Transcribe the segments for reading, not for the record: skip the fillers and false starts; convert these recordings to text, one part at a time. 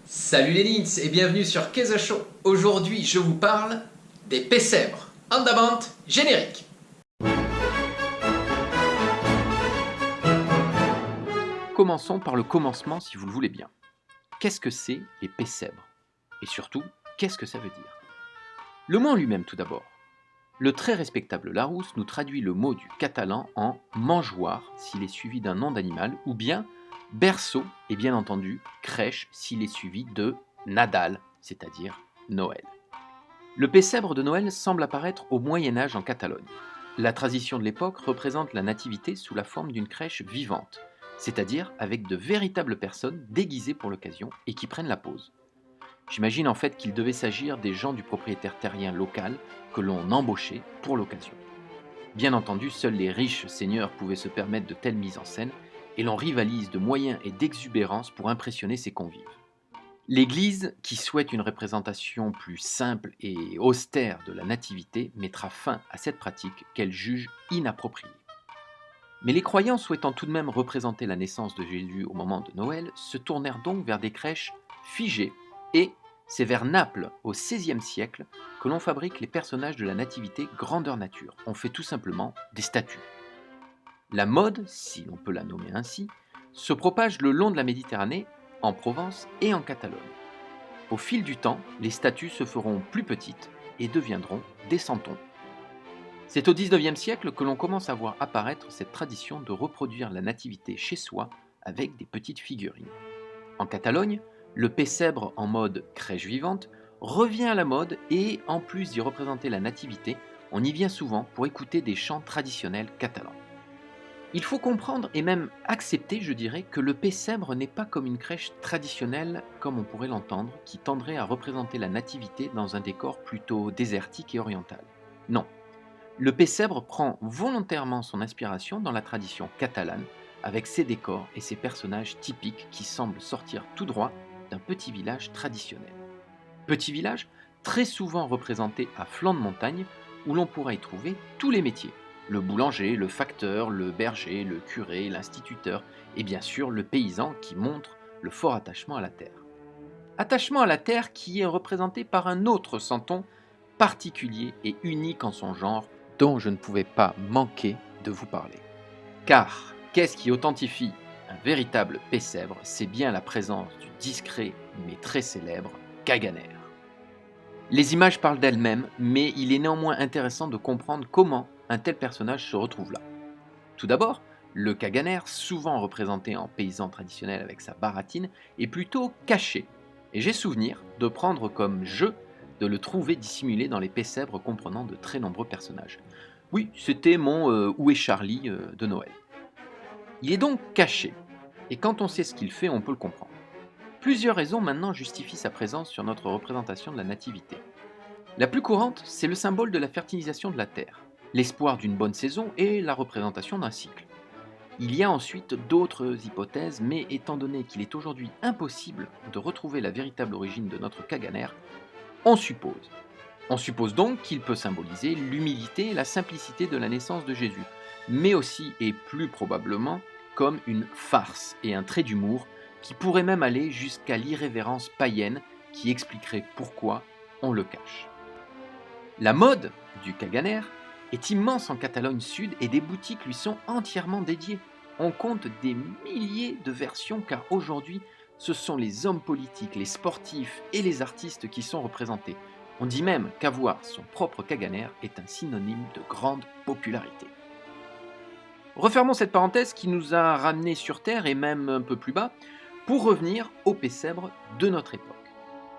Salut les Nins et bienvenue sur Käse Show. Aujourd'hui, je vous parle des Pessèbres. En avant, générique. Commençons par le commencement si vous le voulez bien. Qu'est-ce que c'est les Pessèbres? Et surtout, qu'est-ce que ça veut dire? Le mot en lui-même tout d'abord. Le très respectable Larousse nous traduit le mot du catalan en mangeoire s'il est suivi d'un nom d'animal ou bien berceau et bien entendu crèche s'il est suivi de Nadal, c'est-à-dire Noël. Le Pessèbre de Noël semble apparaître au Moyen Âge en Catalogne. La tradition de l'époque représente la nativité sous la forme d'une crèche vivante, c'est-à-dire avec de véritables personnes déguisées pour l'occasion et qui prennent la pose. J'imagine en fait qu'il devait s'agir des gens du propriétaire terrien local que l'on embauchait pour l'occasion. Bien entendu, seuls les riches seigneurs pouvaient se permettre de telles mises en scène et l'on rivalise de moyens et d'exubérance pour impressionner ses convives. L'Église, qui souhaite une représentation plus simple et austère de la nativité, mettra fin à cette pratique qu'elle juge inappropriée. Mais les croyants souhaitant tout de même représenter la naissance de Jésus au moment de Noël se tournèrent donc vers des crèches figées et c'est vers Naples au XVIe siècle que l'on fabrique les personnages de la nativité grandeur nature. On fait tout simplement des statues. La mode, si l'on peut la nommer ainsi, se propage le long de la Méditerranée, en Provence et en Catalogne. Au fil du temps, les statues se feront plus petites et deviendront des santons. C'est au XIXe siècle que l'on commence à voir apparaître cette tradition de reproduire la nativité chez soi avec des petites figurines. En Catalogne, le Pessèbre en mode crèche vivante revient à la mode et, en plus d'y représenter la nativité, on y vient souvent pour écouter des chants traditionnels catalans. Il faut comprendre et même accepter, je dirais, que le Pessèbre n'est pas comme une crèche traditionnelle comme on pourrait l'entendre, qui tendrait à représenter la nativité dans un décor plutôt désertique et oriental. Non, le Pessèbre prend volontairement son inspiration dans la tradition catalane, avec ses décors et ses personnages typiques qui semblent sortir tout droit d'un petit village traditionnel. Petit village très souvent représenté à flanc de montagne, où l'on pourra y trouver tous les métiers. Le boulanger, le facteur, le berger, le curé, l'instituteur et bien sûr le paysan qui montre le fort attachement à la terre. Attachement à la terre qui est représenté par un autre santon particulier et unique en son genre dont je ne pouvais pas manquer de vous parler. Car qu'est-ce qui authentifie un véritable Pessèbre? C'est bien la présence du discret mais très célèbre Caganer. Les images parlent d'elles-mêmes, mais il est néanmoins intéressant de comprendre comment un tel personnage se retrouve là. Tout d'abord, le Caganer, souvent représenté en paysan traditionnel avec sa baratine, est plutôt caché. Et j'ai souvenir de prendre comme jeu de le trouver dissimulé dans les Pessèbres comprenant de très nombreux personnages. Oui, c'était mon Où est Charlie de Noël. Il est donc caché, et quand on sait ce qu'il fait, on peut le comprendre. Plusieurs raisons maintenant justifient sa présence sur notre représentation de la nativité. La plus courante, c'est le symbole de la fertilisation de la terre, l'espoir d'une bonne saison et la représentation d'un cycle. Il y a ensuite d'autres hypothèses, mais étant donné qu'il est aujourd'hui impossible de retrouver la véritable origine de notre Caganer, on suppose. On suppose donc qu'il peut symboliser l'humilité et la simplicité de la naissance de Jésus, mais aussi et plus probablement comme une farce et un trait d'humour qui pourrait même aller jusqu'à l'irrévérence païenne qui expliquerait pourquoi on le cache. La mode du Caganer est immense en Catalogne Sud et des boutiques lui sont entièrement dédiées. On compte des milliers de versions car aujourd'hui, ce sont les hommes politiques, les sportifs et les artistes qui sont représentés. On dit même qu'avoir son propre Caganer est un synonyme de grande popularité. Refermons cette parenthèse qui nous a ramenés sur Terre et même un peu plus bas pour revenir au Pessèbre de notre époque.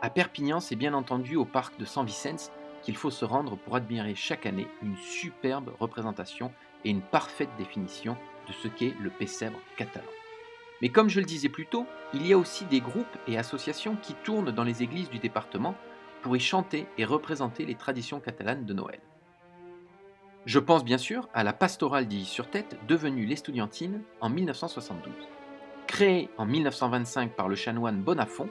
À Perpignan, c'est bien entendu au parc de San Vicens qu'il faut se rendre pour admirer chaque année une superbe représentation et une parfaite définition de ce qu'est le Pessèbre catalan. Mais comme je le disais plus tôt, il y a aussi des groupes et associations qui tournent dans les églises du département pour y chanter et représenter les traditions catalanes de Noël. Je pense bien sûr à la pastorale d'Illy-sur-Tête devenue l'Estudiantine en 1972. Créée en 1925 par le chanoine Bonafont,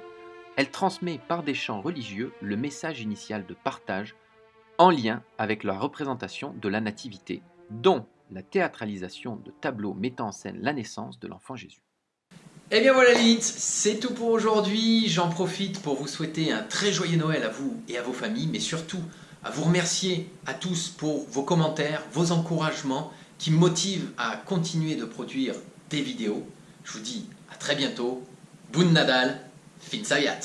elle transmet par des chants religieux le message initial de partage en lien avec la représentation de la nativité, dont la théâtralisation de tableaux mettant en scène la naissance de l'enfant Jésus. Et bien voilà les hits, c'est tout pour aujourd'hui. J'en profite pour vous souhaiter un très joyeux Noël à vous et à vos familles, mais surtout à vous remercier à tous pour vos commentaires, vos encouragements qui me motivent à continuer de produire des vidéos. Je vous dis à très bientôt. Boun Nadal, Fin Saviat.